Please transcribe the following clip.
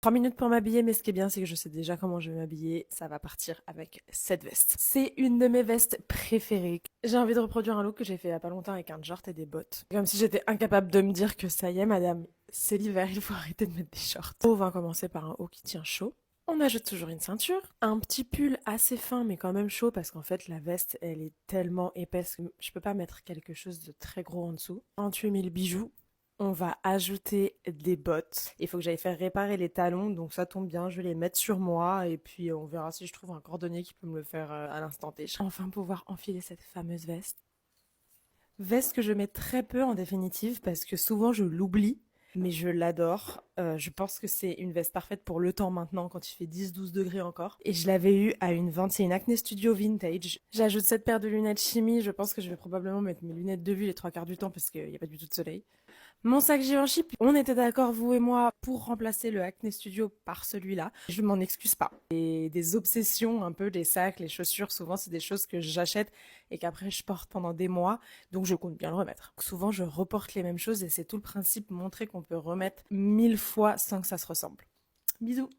3 minutes pour m'habiller, mais ce qui est bien, c'est que je sais déjà comment je vais m'habiller. Ça va partir avec cette veste. C'est une de mes vestes préférées. J'ai envie de reproduire un look que j'ai fait il y a pas longtemps avec un short et des bottes. Comme si j'étais incapable de me dire que ça y est, madame, c'est l'hiver, il faut arrêter de mettre des shorts. On va commencer par un haut qui tient chaud. On ajoute toujours une ceinture, un petit pull assez fin mais quand même chaud parce qu'en fait la veste elle est tellement épaisse que je peux pas mettre quelque chose de très gros en dessous. 48 000 bijoux. On va ajouter des bottes. Il faut que j'aille faire réparer les talons, donc ça tombe bien, je vais les mettre sur moi et puis on verra si je trouve un cordonnier qui peut me le faire à l'instant T. Enfin pouvoir enfiler cette fameuse veste. Veste que je mets très peu en définitive parce que souvent je l'oublie, mais je l'adore. Je pense que c'est une veste parfaite pour le temps maintenant quand il fait 10-12 degrés encore. Et je l'avais eu à une vente, c'est une Acne Studio Vintage. J'ajoute cette paire de lunettes chimie, je pense que je vais probablement mettre mes lunettes de vue les trois quarts du temps parce qu'il n'y a pas du tout de soleil. Mon sac Givenchy, on était d'accord, vous et moi, pour remplacer le Acne Studio par celui-là. Je m'en excuse pas. Et des obsessions, un peu, les sacs, les chaussures, souvent, c'est des choses que j'achète et qu'après je porte pendant des mois, donc je compte bien le remettre. Souvent, je reporte les mêmes choses et c'est tout le principe, montrer qu'on peut remettre 1000 fois sans que ça se ressemble. Bisous!